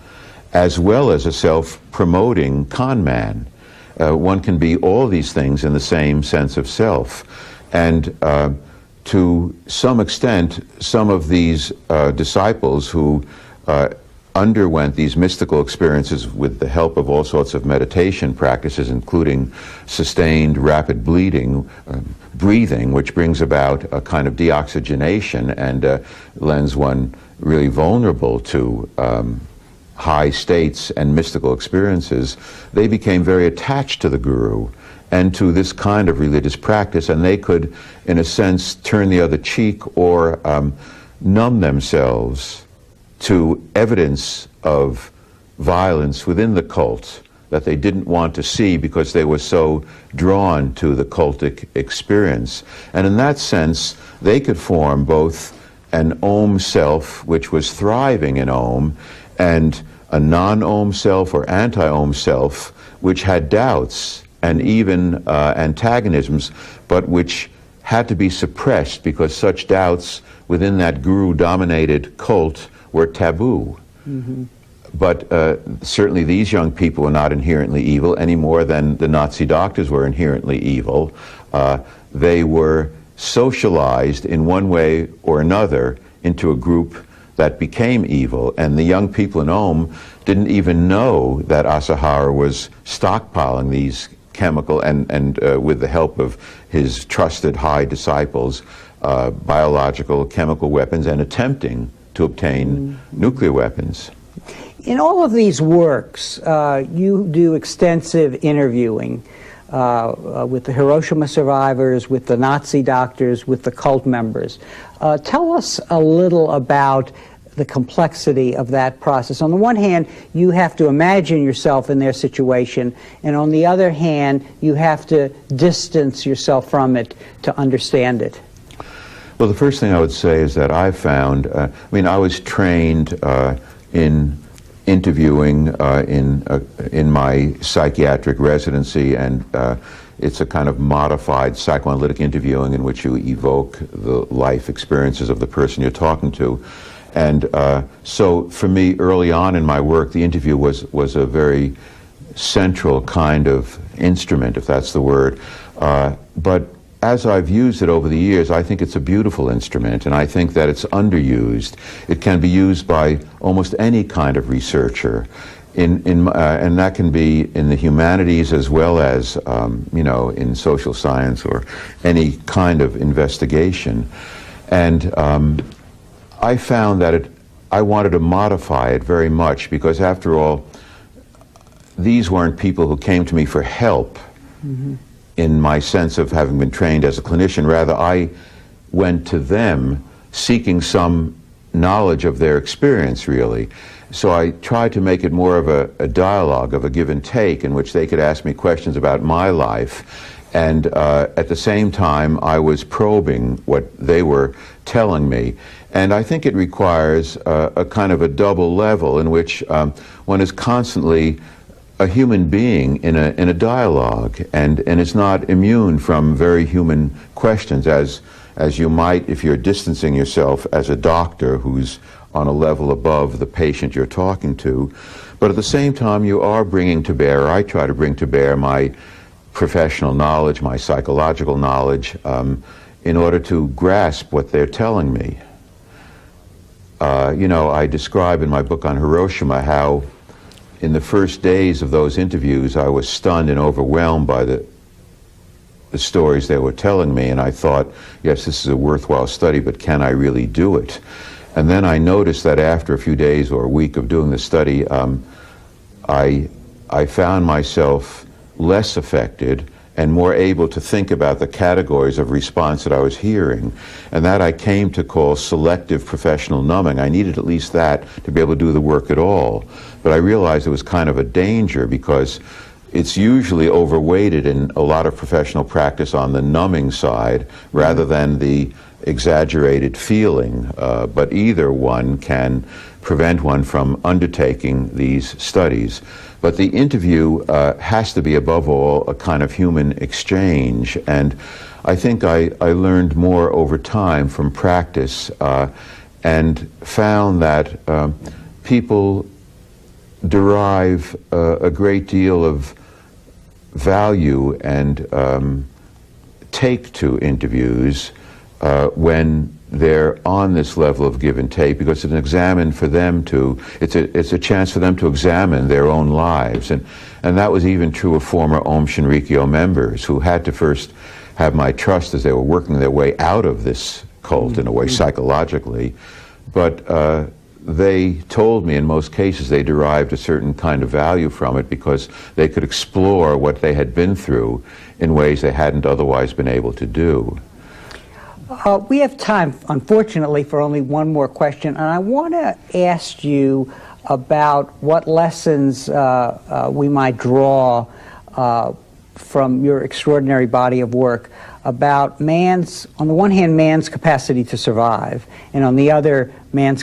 as well as a self-promoting con man. One can be all these things in the same sense of self. And to some extent, some of these disciples who underwent these mystical experiences with the help of all sorts of meditation practices, including sustained rapid breathing, which brings about a kind of deoxygenation and lends one really vulnerable to high states and mystical experiences. They became very attached to the guru and to this kind of religious practice, and they could, in a sense, turn the other cheek or numb themselves to evidence of violence within the cult that they didn't want to see because they were so drawn to the cultic experience. And in that sense, they could form both an Aum self, which was thriving in Aum, and a non-Aum self or anti-Aum self, which had doubts and even antagonisms, but which had to be suppressed because such doubts within that guru-dominated cult were taboo. But certainly these young people were not inherently evil any more than the Nazi doctors were inherently evil. They were socialized in one way or another into a group that became evil, and the young people in Aum didn't even know that Asahara was stockpiling these chemical and with the help of his trusted high disciples, biological, chemical weapons, and attempting to obtain nuclear weapons. In all of these works, you do extensive interviewing with the Hiroshima survivors, with the Nazi doctors, with the cult members. Tell us a little about the complexity of that process. On the one hand, you have to imagine yourself in their situation, and on the other hand, you have to distance yourself from it to understand it. Well, the first thing I would say is that I found, I was trained in interviewing in my psychiatric residency, and it's a kind of modified psychoanalytic interviewing in which you evoke the life experiences of the person you're talking to. And so for me, early on in my work, the interview was a very central kind of instrument, if that's the word. But as I've used it over the years, I think it's a beautiful instrument, and I think that it's underused. It can be used by almost any kind of researcher, and that can be in the humanities as well as, in social science or any kind of investigation. And I found that I wanted to modify it very much because, after all, these weren't people who came to me for help. In my sense of having been trained as a clinician. Rather, I went to them seeking some knowledge of their experience, really. So I tried to make it more of a dialogue, of a give and take, in which they could ask me questions about my life. And at the same time, I was probing what they were telling me. And I think it requires a kind of a double level in which one is constantly a human being in a dialogue, and is not immune from very human questions, as you might if you're distancing yourself as a doctor who's on a level above the patient you're talking to. But at the same time, you are bringing to bear, or I try to bring to bear, my professional knowledge, my psychological knowledge, in order to grasp what they're telling me. You know, I describe in my book on Hiroshima how in the first days of those interviews I was stunned and overwhelmed by the stories they were telling me, and I thought, yes, this is a worthwhile study, but can I really do it? And then I noticed that after a few days or a week of doing the study, I found myself less affected and more able to think about the categories of response that I was hearing. And that I came to call selective professional numbing. I needed at least that to be able to do the work at all. But I realized it was kind of a danger because it's usually overweighted in a lot of professional practice on the numbing side rather than the exaggerated feeling. But either one can prevent one from undertaking these studies. But the interview has to be, above all, a kind of human exchange. And I think I learned more over time from practice and found that people derive a great deal of value and take to interviews when they're on this level of give and take, because it's an examine for them to, it's a chance for them to examine their own lives. And that was even true of former Om Shinrikyo members who had to first have my trust as they were working their way out of this cult in a way psychologically. But they told me in most cases they derived a certain kind of value from it because they could explore what they had been through in ways they hadn't otherwise been able to do. We have time, unfortunately, for only one more question, and I want to ask you about what lessons we might draw from your extraordinary body of work about man's, on the one hand, man's capacity to survive, and on the other, man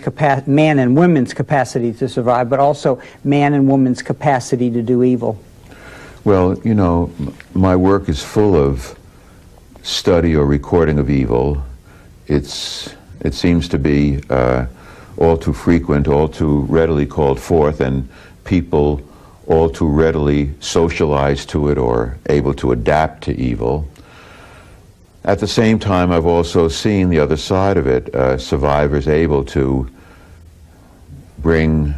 and women's capacity to survive, but also man and woman's capacity to do evil. Well, you know, my work is full of study or recording of evil. It seems to be all too frequent, all too readily called forth, and people all too readily socialize to it or able to adapt to evil. At the same time, I've also seen the other side of it, survivors able to bring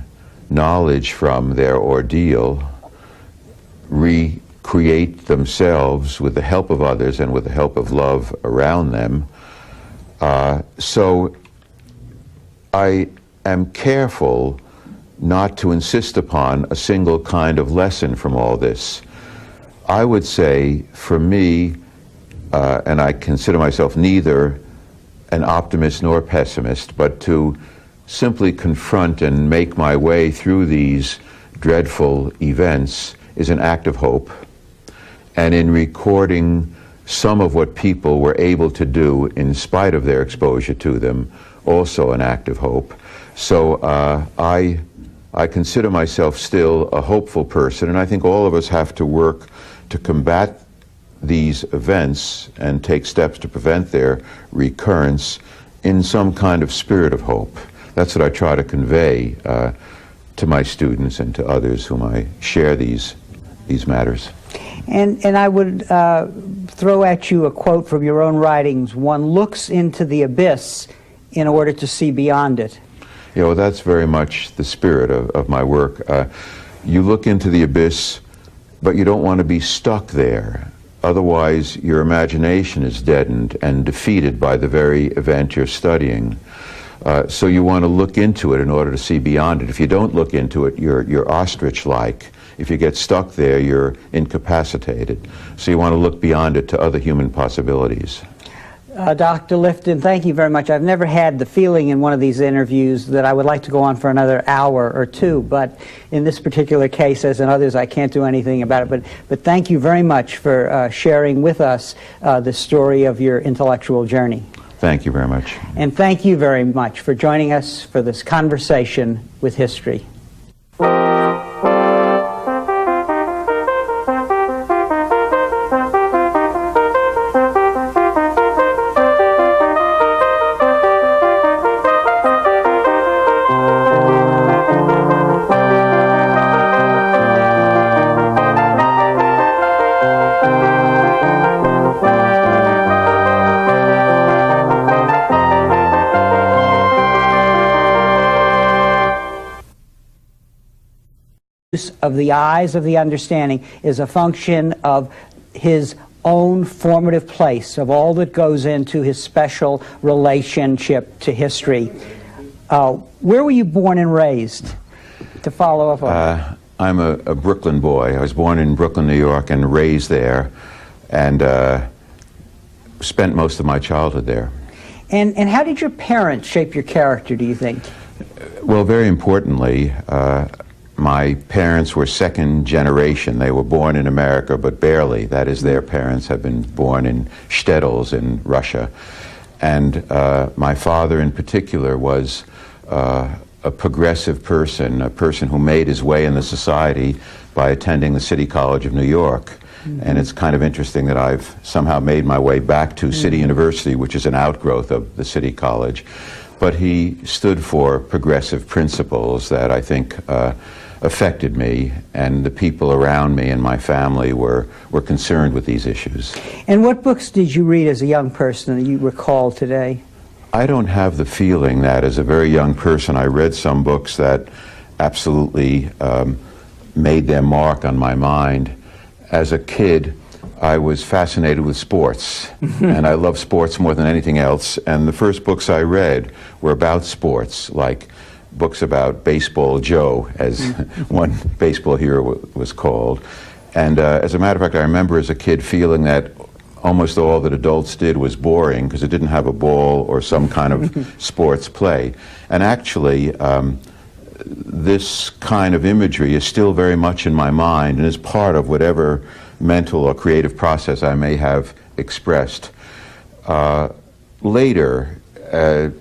knowledge from their ordeal, recreate themselves with the help of others and with the help of love around them. So I am careful not to insist upon a single kind of lesson from all this. I would say, for me, and I consider myself neither an optimist nor pessimist, but to simply confront and make my way through these dreadful events is an act of hope. And in recording some of what people were able to do in spite of their exposure to them, also an act of hope. So I consider myself still a hopeful person, and I think all of us have to work to combat these events and take steps to prevent their recurrence in some kind of spirit of hope. That's what I try to convey to my students and to others whom I share these matters. And I would throw at you a quote from your own writings: "One looks into the abyss in order to see beyond it." You know, that's very much the spirit of my work. You look into the abyss, but you don't want to be stuck there. Otherwise, your imagination is deadened and defeated by the very event you're studying. So you want to look into it in order to see beyond it. If you don't look into it, you're ostrich-like. If you get stuck there, you're incapacitated. So you want to look beyond it to other human possibilities. Dr. Lifton, thank you very much. I've never had the feeling in one of these interviews that I would like to go on for another hour or two, but in this particular case, as in others, I can't do anything about it. But thank you very much for sharing with us the story of your intellectual journey. Thank you very much. And thank you very much for joining us for this conversation with history. of the eyes of the understanding is a function of his own formative place, of all that goes into his special relationship to history. Where were you born and raised? To follow up on I'm a Brooklyn boy. I was born in Brooklyn, New York, and raised there, and spent most of my childhood there. And how did your parents shape your character, do you think? Well, very importantly, my parents were second generation. They were born in America, but barely. That is, their parents had been born in shtetls in Russia. And my father in particular was a progressive person, a person who made his way in the society by attending the City College of New York. And it's kind of interesting that I've somehow made my way back to City University, which is an outgrowth of the City College. But he stood for progressive principles that I think affected me, and the people around me and my family were concerned with these issues. And what books did you read as a young person that you recall today? I don't have the feeling that as a very young person I read some books that absolutely made their mark on my mind. As a kid, I was fascinated with sports, and I love sports more than anything else, and the first books I read were about sports, like books about Baseball Joe, as one baseball hero was called. And as a matter of fact, I remember as a kid feeling that almost all that adults did was boring because it didn't have a ball or some kind of sports play. And actually, this kind of imagery is still very much in my mind and is part of whatever mental or creative process I may have expressed. Later,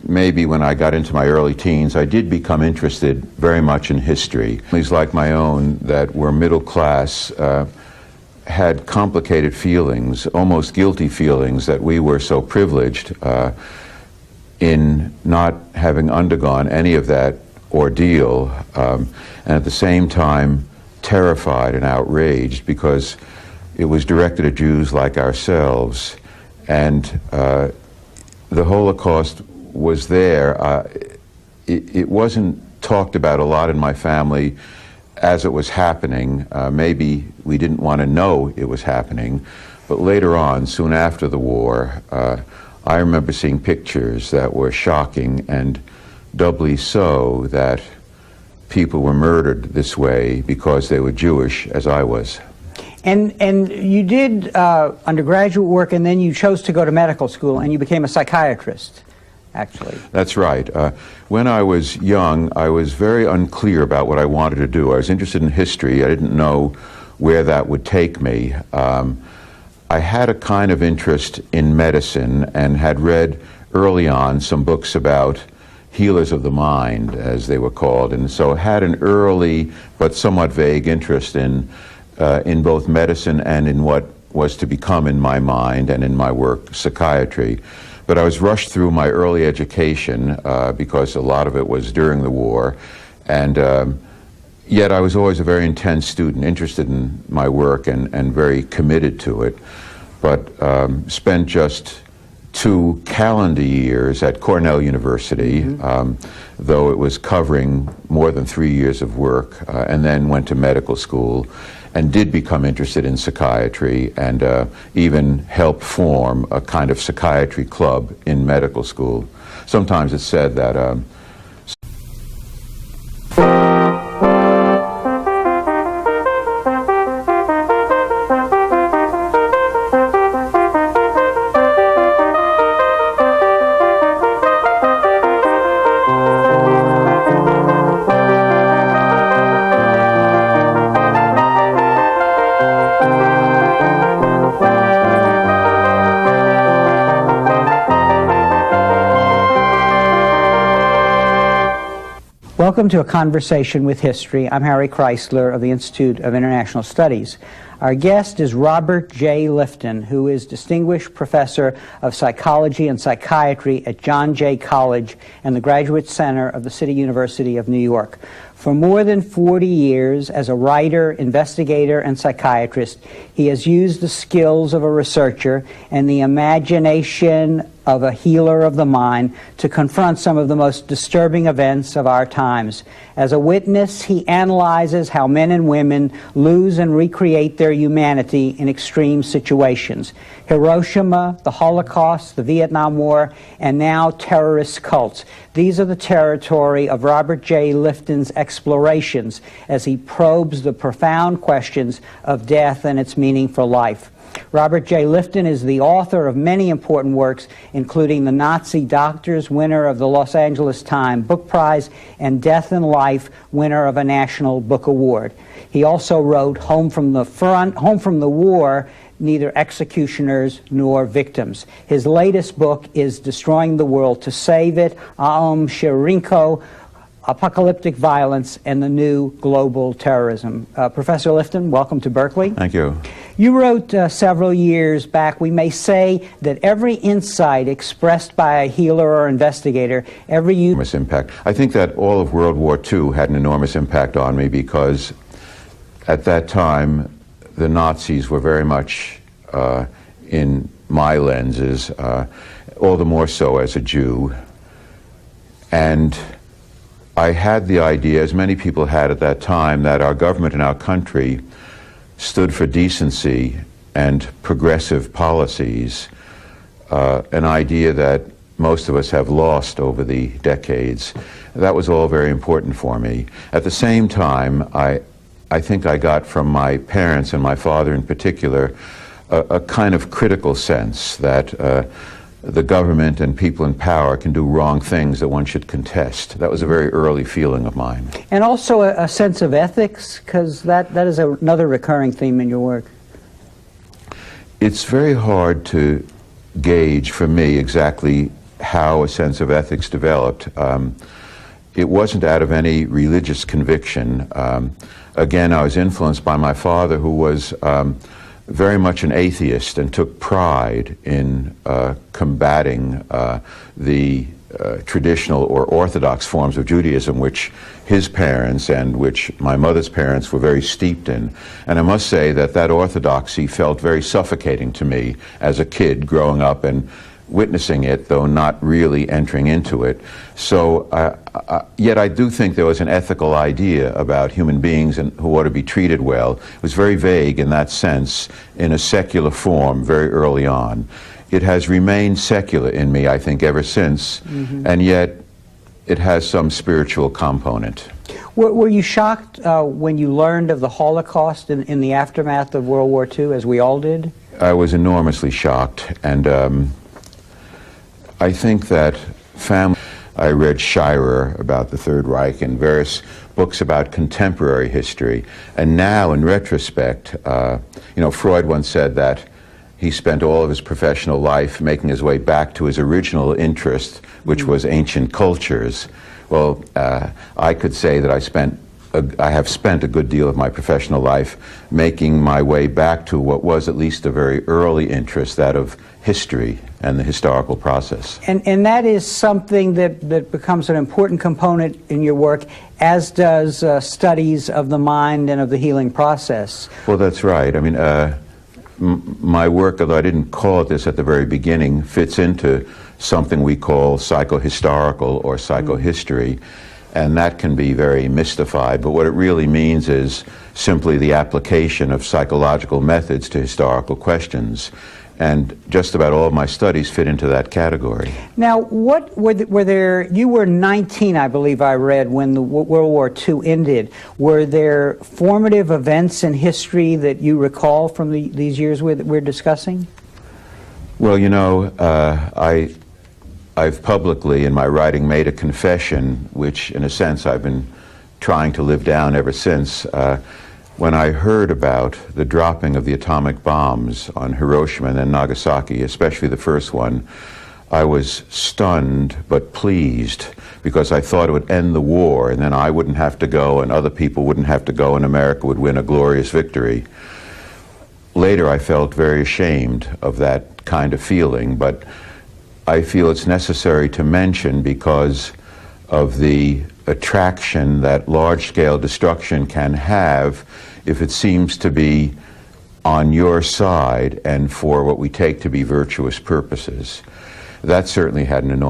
maybe when I got into my early teens, I did become interested very much in history. Families like my own that were middle class had complicated feelings, almost guilty feelings, that we were so privileged in not having undergone any of that ordeal, and at the same time terrified and outraged because it was directed at Jews like ourselves, and the Holocaust was there. It wasn't talked about a lot in my family as it was happening. Maybe we didn't want to know it was happening, but later on, soon after the war, I remember seeing pictures that were shocking, and doubly so that people were murdered this way because they were Jewish, as I was. And you did undergraduate work, and then you chose to go to medical school, and you became a psychiatrist, actually. That's right. When I was young, I was very unclear about what I wanted to do. I was interested in history. I didn't know where that would take me. I had a kind of interest in medicine and had read early on some books about healers of the mind, as they were called, and so had an early but somewhat vague interest in both medicine and in what was to become in my mind and in my work, psychiatry. But I was rushed through my early education because a lot of it was during the war, and yet I was always a very intense student, interested in my work and very committed to it, but spent just 2 calendar years at Cornell University, though it was covering more than 3 years of work, and then went to medical school and did become interested in psychiatry and even helped form a kind of psychiatry club in medical school. Sometimes it's said that Welcome to A Conversation with History. I'm Harry Chrysler of the Institute of International Studies. Our guest is Robert Jay Lifton, who is Distinguished Professor of Psychology and Psychiatry at John Jay College and the Graduate Center of the City University of New York. For more than 40 years, as a writer, investigator, and psychiatrist, he has used the skills of a researcher and the imagination of a healer of the mind to confront some of the most disturbing events of our times. As a witness, he analyzes how men and women lose and recreate their humanity in extreme situations. Hiroshima, the Holocaust, the Vietnam War, and now terrorist cults. These are the territory of Robert J. Lifton's explorations as he probes the profound questions of death and its meaning for life. Robert J. Lifton is the author of many important works, including The Nazi Doctors, winner of the Los Angeles Times Book Prize, and Death and Life, winner of a National Book Award. He also wrote Home from the War, Neither Executioners Nor Victims. His latest book is Destroying the World to Save It, Aum Shirinko, Apocalyptic Violence and the New Global Terrorism. Professor Lifton, welcome to Berkeley. Thank you. You wrote several years back, we may say that every insight expressed by a healer or investigator, enormous impact. I think that all of World War II had an enormous impact on me because at that time the Nazis were very much in my lenses, all the more so as a Jew. And I had the idea, as many people had at that time, that our government and our country stood for decency and progressive policies, an idea that most of us have lost over the decades. That was all very important for me. At the same time, I think I got from my parents, and my father in particular, a kind of critical sense that the government and people in power can do wrong things that one should contest. That was a very early feeling of mine. And also a sense of ethics, because that is another recurring theme in your work. It's very hard to gauge for me exactly how a sense of ethics developed. It wasn't out of any religious conviction. Again, I was influenced by my father, who was very much an atheist and took pride in combating the traditional or orthodox forms of Judaism, which his parents and which my mother's parents were very steeped in. And I must say that that orthodoxy felt very suffocating to me as a kid growing up and witnessing it, though not really entering into it. So, yet I do think there was an ethical idea about human beings and who ought to be treated well. It was very vague in that sense, in a secular form, very early on. It has remained secular in me, I think, ever since, and yet it has some spiritual component. Were you shocked when you learned of the Holocaust in the aftermath of World War II, as we all did? I was enormously shocked, and I think that I read Shirer about the Third Reich and various books about contemporary history, and now in retrospect, Freud once said that he spent all of his professional life making his way back to his original interest, which was ancient cultures. Well, I could say that I have spent a good deal of my professional life making my way back to what was at least a very early interest, that of history and the historical process. And that is something that becomes an important component in your work, as does studies of the mind and of the healing process. Well, that's right. I mean, my work, although I didn't call it this at the very beginning, fits into something we call psychohistorical or psychohistory. And that can be very mystified, but what it really means is simply the application of psychological methods to historical questions. And just about all of my studies fit into that category. Now, what were there, you were 19, I believe I read, when the World War II ended. Were there formative events in history that you recall from these years we're discussing? Well, I've publicly, in my writing, made a confession, which, in a sense, I've been trying to live down ever since. When I heard about the dropping of the atomic bombs on Hiroshima and then Nagasaki, especially the first one, I was stunned but pleased, because I thought it would end the war, and then I wouldn't have to go, and other people wouldn't have to go, and America would win a glorious victory. Later, I felt very ashamed of that kind of feeling, but I feel it's necessary to mention because of the attraction that large-scale destruction can have if it seems to be on your side and for what we take to be virtuous purposes. that certainly had an enormous